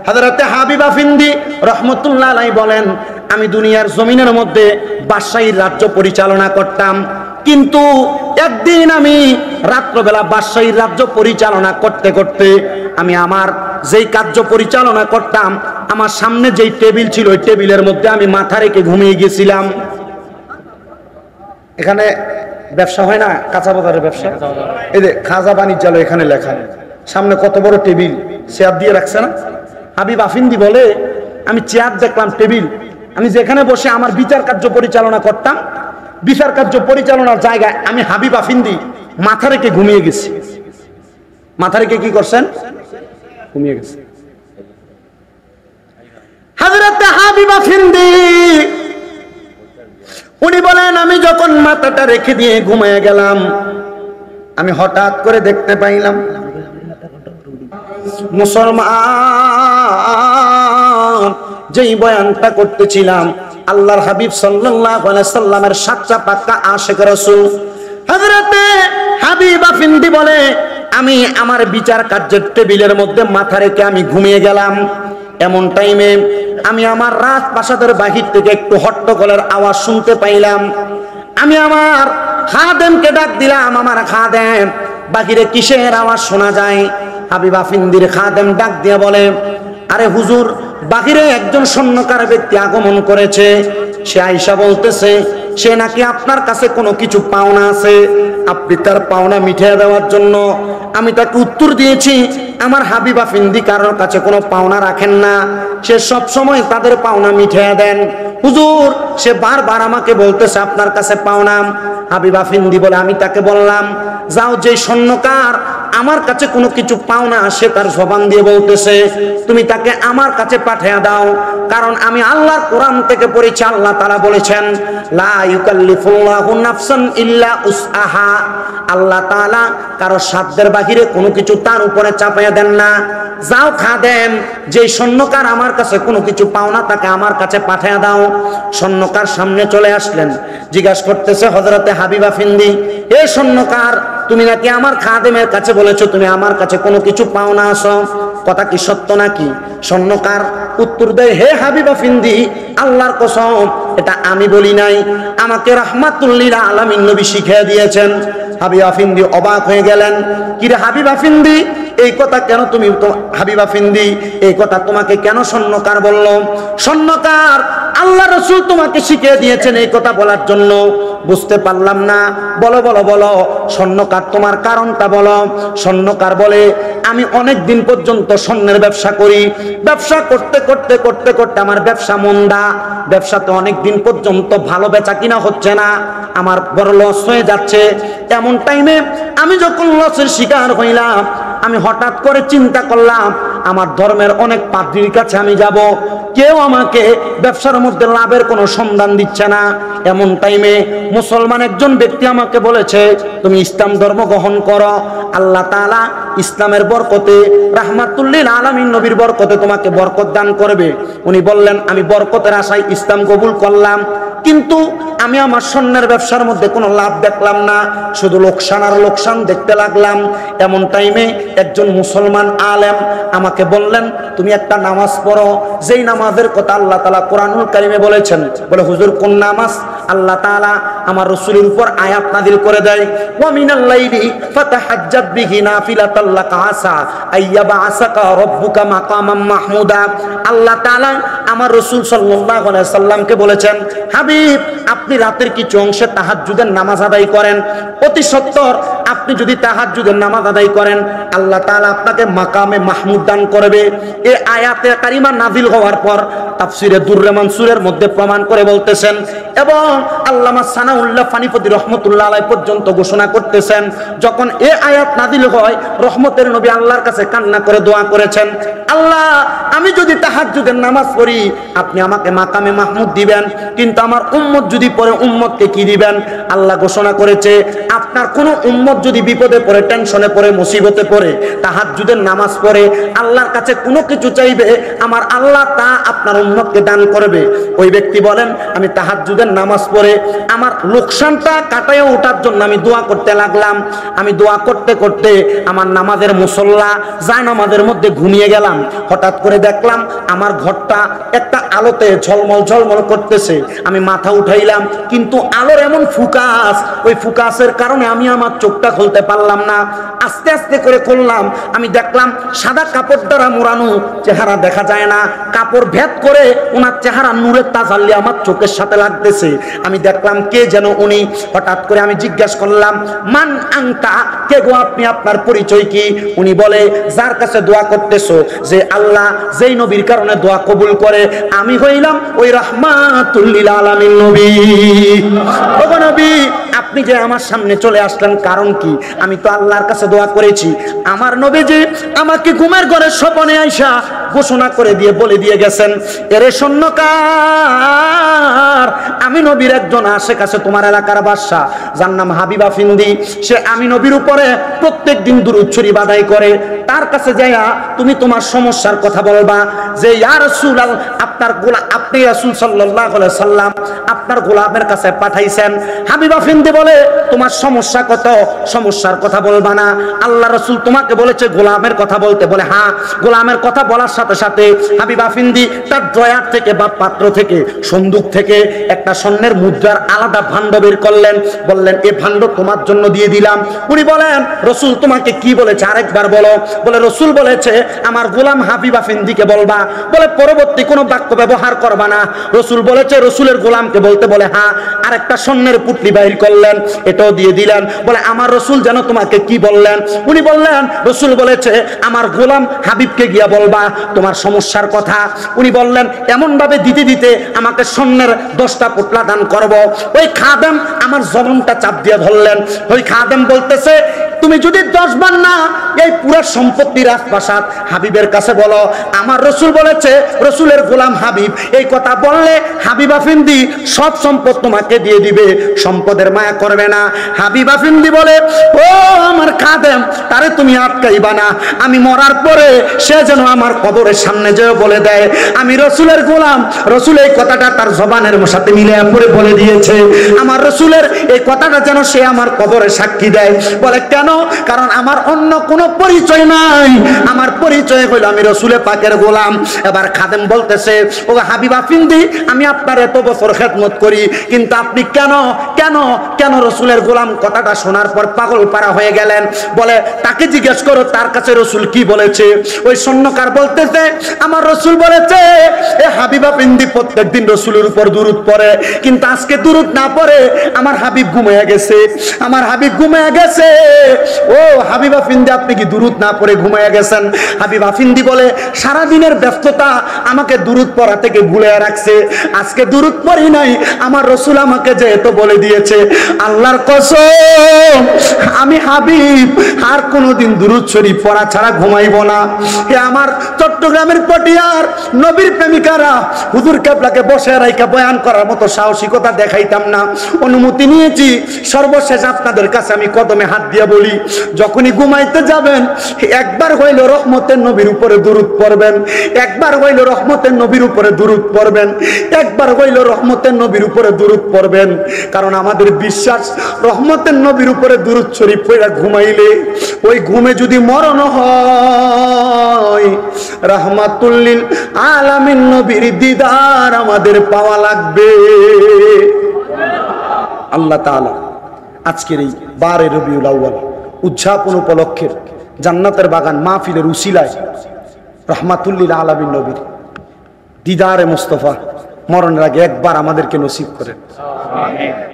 হযরতে হাবিব আফিন্দি রহমতুল্লাহ আলাইহি বলেন, আমি দুনিয়ার জমিনের মধ্যে বাদশাহীর রাজ্য পরিচালনা করতাম, কিন্তু একদিন আমি রাত্রবেলা বাদশাহীর রাজ্য পরিচালনা করতে করতে আমি আমার যেই কার্য পরিচালনা করতাম, আমার সামনে যেই টেবিল ছিল ওই টেবিলের মধ্যে আমি মাথা রেখে ঘুমিয়ে গেছিলাম। এখানে ব্যবসা হয় না, কাঁচা বাজারের ব্যবসা, এই যে খাজা বাণিজ্যালয় এখানে লেখা, সামনে কত বড় টেবিল চেয়ার দিয়ে রাখছে না। হাবিব আফিন্দি বলে, আমি চেয়ার দেখলাম, টেবিল, আমি যেখানে বসে আমার বিচার কার্য পরিচালনা করতাম, বিচার কার্য পরিচালনার জায়গায় আমি হাবিব আফিন্দি মাথা রেখে ঘুমিয়ে গেছি। মাথা রেখে কি করছেন? ঘুমিয়ে গেছে। হযরত হাবিব আফিন্দি উনি বলেন, আমি যখন মাথাটা রেখে দিয়ে ঘুমিয়ে গেলাম, আমি হঠাৎ করে দেখতে পাইলাম মুসলমান যেই বয়ানটা করতেছিলাম আল্লাহর হাবিব সাল্লাল্লাহু আলাইহি সাল্লামের সাচ্চা পাক্কা আশিক রাসূল হযরতে হাবিব আফিন্দি বলে, আমি আমার বিচার কার্যের টেবিলের মধ্যে মাথা রেখে আমি ঘুমিয়ে গেলাম। এমন টাইমে আমি আমার রাজপ্রাসাদের বাহির থেকে একটু হট্টগোলের আওয়াজ শুনতে পাইলাম। আমি আমার খাদেমকে ডাক দিলাম, আমার খাদেম, বাহিরে কিসের আওয়াজ শোনা যায়? হাবিব আফিন্দির খাদেম ডাক দিয়ে বলে, আরে হুজুর, বাহিরে একজন স্বর্ণকার ব্যক্তি আগমন করেছে। সে আয়েশা বলতেছে সে নাকি আপনার কাছে কোনো কিছু পাওনা আছে, আপনি তার পাওনা মিটিয়ে দেওয়ার জন্য। আমি তাকে উত্তর দিয়েছি, আমার হাবিব আফিন্দি কারোর কাছে কোনো পাওনা রাখেন না, সে সব সময় তাদের পাওনা মিটিয়ে দেন। হুজুর, সে বারবার আমাকে বলতেছে আপনার কাছে পাওনা। হাবিব আফিন্দি বলে, আমি তাকে বললাম, যাও, যে স্বর্ণকার আমার কাছে কোনো কিছু পাওনা সে তার জবান দিয়ে বলতেছে, তুমি তাকে আমার কাছে পাঠিয়ে দাও, কারণ আমি আল্লাহর কোরআন থেকে পড়েছি, আল্লাহ তাআলা বলেছেন, লা ইউকাল্লিফুল্লাহু নাফসান ইল্লা উসআহা। আল্লাহ তাআলা কারো সাধ্যের বাহিরে কোনো কিছু তার উপরে চাপিয়ে দেন না। যাও খাদেম, যে স্বর্ণকার আমার কাছে কোনো কিছু পাওনা তাকে আমার কাছে পাঠিয়ে দাও। স্বর্ণকার সামনে চলে আসলেন, জিজ্ঞাসা করতেছে হযরতে হাবিব আফিন্দি, এ স্বর্ণকার, তুমি নাকি আমার খাদেমের কাছে বলেছো তুমি আমার কাছে কোনো কিছু পাওনা আসো, কথা কি সত্য নাকি? স্বর্ণকার উত্তর দেয়, হে হাবিব আফিন্দি, আল্লাহর কসম, এটা আমি বলি নাই, আমাকে রাহমাতুল লিল আলামিন নবী শিখিয়ে দিয়েছেন। হাবিব আফিন্দি অবাক হয়ে গেলেন, কি রে হাবিব আফিন্দি, এই কথা কেন তুমি, হাবিব আফিন্দি, এই কথা তোমাকে কেন স্বর্ণকার বলল? স্বর্ণকার, আল্লাহ রাসূল তোমাকে শিখিয়ে দিয়েছেন এই কথা বলার জন্য। বুঝতে পারলাম না, বলো বলো বলো, স্বর্ণকার তোমার কারণটা বলো। স্বর্ণকার বলে, আমি অনেক দিন পর্যন্ত স্বর্ণের ব্যবসা করি, ব্যবসা করতে করতে করতে করতে আমার ব্যবসা মন্দা, ব্যবসাতে অনেক দিন পর্যন্ত ভালো বেচা কিনা হচ্ছে না, আমার বড় লস হয়ে যাচ্ছে। এমন টাইমে আমি যখন লসের শিকার হইলাম, আমি হঠাৎ করে চিন্তা করলাম আমার ধর্মের অনেক পাদ্রীর কাছে আমি যাব, কেউ আমাকে ব্যবসার মধ্যে লাভের কোনো সন্ধান দিচ্ছে না। এমন টাইমে মুসলমান একজন ব্যক্তি আমাকে বলেছে, তুমি ইসলাম ধর্ম গ্রহণ করো, আল্লাহ তাআলা ইসলামের বরকতে, রাহমাতুল লিল আলামিন নবীর বরকতে তোমাকে বরকত দান করবে। উনি বললেন, আমি বরকতের আশায় ইসলাম কবুল করলাম, কিন্তু আমি আমার স্বর্ণের ব্যবসার মধ্যে কোনো লাভ দেখলাম না, শুধু লোকসান আর লোকসান দেখতে লাগলাম। এমন টাইমে একজন মুসলমান আলেম আমাকে বললেন, তুমি একটা নামাজ পড়ো, যেই নামাজের কথা আল্লাহ তাআলা কোরআনুল কারীমে বলেছেন। বলে, হুজুর, কোন নামাজ? আল্লাহ তাআলা আমার রাসূলের উপর আয়াত নাযিল করে দেয়, ওয়া মিনাল লাইলি ফাতাহাজ্জাদ বিহি নাফিলাতাল লাকা আসা আইয়াবাসাকা রাব্বুকা মাকামাম মাহমুদা। আল্লাহ তাআলা আমার রাসূল সাল্লাল্লাহু আলাইহি সাল্লামকে বলেছেন, হাবিব, আপনি রাতের কিছু অংশে তাহাজ্জুদের নামাজ আদায় করেন, অতি সত্বর আপনি যদি তাহাজ্জুদের নামাজ আদায় করেন, আল্লাহ তাআলা আপনাকে মাকামে মাহমুদ দান করবে। এই আয়াতে কারিমা নাযিল হওয়ার পর তাফসীরে দুররে মানসুরের মধ্যে প্রমাণ করে বলতেছেন, এবং আল্লামা সানাউল্লাহ ফানিপতি রহমতুল্লাহ আলাইহি পর্যন্ত ঘোষণা করতেছেন, যখন এই আয়াত নাযিল হয়, রহমতের নবী আল্লাহর কাছে কান্না করে দোয়া করেছেন, আল্লাহ, আমি যদি তাহাজ্জুদের নামাজ পড়ি আপনি আমাকে মাকামে মাহমুদ দিবেন, কিন্তু আমার উম্মত যদি পড়ে উম্মতকে কি দিবেন? আল্লাহ ঘোষণা করেছে, আপনার কোন উম্মত উম্মত যদি বিপদে পড়ে, টেনশনে পড়ে, মুসিবতে পড়ে, তাহাজ্জুদের নামাজ পড়ে, আল্লাহর কাছে কোনো কিছু চাইবে, আমার আল্লাহ তা আপনার উম্মতকে দান করবে। ওই ব্যক্তি বলেন, আমি তাহাজ্জুদের নামাজ পড়ে আমার লোকসানটা কাটায় ওঠার জন্য আমি দোয়া করতে লাগলাম। আমি দোয়া করতে করতে আমার নামাজের মুসল্লা জায়নামাজের মধ্যে ঘুমিয়ে গেলাম। হঠাৎ করে দেখলাম আমার ঘরটা একটা আলোতে ঝলমল ঝলমল করতেছে। আমি মাথা উঠাইলাম, কিন্তু আলোর এমন ফোকাস, ওই ফোকাসের কারণে আমি আমার চোখটা খুলতে পারলাম না। আস্তে আস্তে করে খুললাম, আমি দেখলাম সাদা কাপড় দ্বারা মোড়ানো, চেহারা দেখা যায় না। কাপড় ভেদ করে ওনার চেহারা নূরের তাজাল্লি আমার চোখের সাথে লাগতেছে। আমি দেখলাম কে যেন উনি। হঠাৎ করে আমি জিজ্ঞাসা করলাম, মান আংতা, কে গো আপনি, আপনার পরিচয় কি? উনি বলে, যার কাছে দোয়া করতেছো, যে আল্লাহ যেই নবীর কারণে দোয়া কবুল করে, আমি হইলাম ওই রাহমাতুল লিল আলামিন নবী। ওগো নবী, আপনি যে আমার সামনে চলে আসলেন কারণ কি? আমি তো আল্লাহর কাছে দোয়া করেছি। আমার নবীজি আমাকে ঘুমের ঘরে স্বপ্নে আইসা ঘোষণা করে দিয়ে বলে দিয়ে গেছেন, এরে স্বর্ণকার, আমি নবীর একজন আশেক আছে তোমার এলাকার বাদশা, যার নাম হাবিবা ফিন্দি। সে আমি নবীর উপরে প্রত্যেক দিন দুরূদ শরীফ আদায় করে। তার কাছে যাইয়া তুমি তোমার সমস্যার কথা বলবা, যে ইয়া রাসূলুল্লাহ, আপনার গোলাম, আপনি রাসূল সাল্লাল্লাহু আলাইহি সাল্লাম আপনার গোলামের কাছে পাঠাইছেন। হাবিবা ফিন্দি বলে, তোমার সমস্যা কত? সমস্যার কথা বলবা না, আল্লাহ রাসূল তোমাকে বলেছে গোলামের কথা বলতে। বলে হ্যাঁ। গোলামের কথা বলার সাথে সাথে হাবিবা ফিন্দি তার ড্রয়ার থেকে বা পাত্র থেকে, সন্দুক থেকে একটা স্বর্ণের মুদ্রার আলাদা ভাণ্ড বের করলেন। বললেন, এ ভাণ্ড তোমার জন্য দিয়ে দিলাম। উনি বলেন, রসুল তোমাকে কি বলেছে আরেকবার বলো। বলে, রসুল বলেছে আমার গোলাম হাবিবা ফিন্দিকে বলবা। বলে, পরবর্তী কোনো বাক্য ব্যবহার করবা না। রসুল বলেছে রসুলের গোলামকে বলতে। বলে হ্যাঁ। আরেকটা স্বর্ণের পুটলি বাহির করলেন, এটাও দিয়ে দিলেন। বলে, আমার রসুল যেন তোমাকে কি বললেন? উনি বললেন, রসুল বলেছে আমার গোলাম হাবিবকে গিয়া বলবা তোমার সমস্যার কথা। উনি বললেন, এমন ভাবে দিতে দিতে আমাকে স্বর্ণের 10টা পুটলা দান করব। ওই খাদেম আমার জবানটা চাপ দিয়ে ধরলেন। ওই খাদেম বলতেছে, তুমি যদি 10 বার না এই পুরো সম্পত্তি রাজপ্রাসাদ হাবিবের কাছে বলো, আমার রসুল বলেছে রসুলের গোলাম হাবিব এই কথা বললে হাবিবা ফিন্দি সব সম্পদ তোমাকে দিয়ে দিবে, সম্পদের মায়া করবে না। হাবিবা ফিন্দি বলে, ও আমার খাদেম, তারে তুমি আটকাইবা না। আমি মরার পরে সে যেন আমার কবরের সামনে যেও বলে দেয় আমি রসুলের গোলাম। রসুল এই কথাটা তার জবানের সাথে মিলে পড়ে বলে দিয়েছে। আমার রসুলের এই কথাটা যেন সে আমার কবরে সাক্ষী দেয়। বলে, কেন? কারণ আমার অন্য কোনো পরিচয় নাই, আমার পরিচয় হইল আমি রসুলের পাকের গোলাম। এবার খাদেম বলতেছে, ও হাবিবা ফিন্দি, আমি আপনার এত বছর খেদমত করি, কিন্তু আপনি কেন কেন কেন রসুলের গোলাম কথাটা শোনার পর পাগল পারা হয়ে গেলেন? বলে, তাকে জিজ্ঞেস করো তার কাছে রসুল কি বলেছে। ওই স্বর্ণকার বলতেছে, আমার রসুল বলেছে এ হাবিবা ফিন্দি প্রত্যেকদিন রসুলের উপর দুরূদ পড়ে, কিন্তু আজকে দুরূদ না পড়ে আমার হাবিব ঘুমিয়ে গেছে, আমার হাবিব ঘুমিয়ে গেছে। ও হাবিবা ফিন্দি, আপনি কি দুরূদ না পড়ে ঘুমিয়ে গেছেন? হাবিবা ফিন্দি বলে, সারা দিনের ব্যস্ততা আমাকে দুরূদ পড়া থেকে ভুলে রাখছে, আজকে দুরূদ পড়ি নাই। আমার রসুল আমাকে যেহেতু বলে দিয়েছে, আল্লাহর কসম আমি হাবিব আর কোনোদিন দুরূদ শরীফ পড়া ছাড়া ঘুমাইব না। হে আমার চট্টগ্রামের পটিয়ার নবীর প্রেমিকারা, হুজুর কেবলাকে বসে রাইকা বয়ান করার মতো সাহসিকতা দেখাইতাম না, অনুমতি নিয়েছি। সর্বশেষ আপনাদের কাছে আমি কদমে হাত দিয়ে বলি, যখনই ঘুমাইতে যাবেন একবার হইল রহমতের নবীর উপরে দুরূদ পড়বেন, একবার হইল রহমতের নবীর উপরে দুরূদ পড়বেন, একবার হইল রহমতের নবীর উপরে দুরূদ পড়বেন। কারণ আমাদের বিশ্বাস, রহমতের নবীর উপরে দুরূদ শরীফ পড়া ঘুমাইলে ওই ঘুমে যদি মরণ হয়, রাহমাতুল লিল আলামিন নবীর দিদার আমাদের পাওয়া লাগবে। আল্লাহ তাআলা আজকের এই 12 রবিউল আউয়াল উদযাপন উপলক্ষে জান্নাতের বাগান মাহফিলের উসিলায় রাহমাতুল লিল আলামিন নবীর দিদারে মুস্তাফা মরণের আগে একবার আমাদেরকে নসিব করেন। আমিন।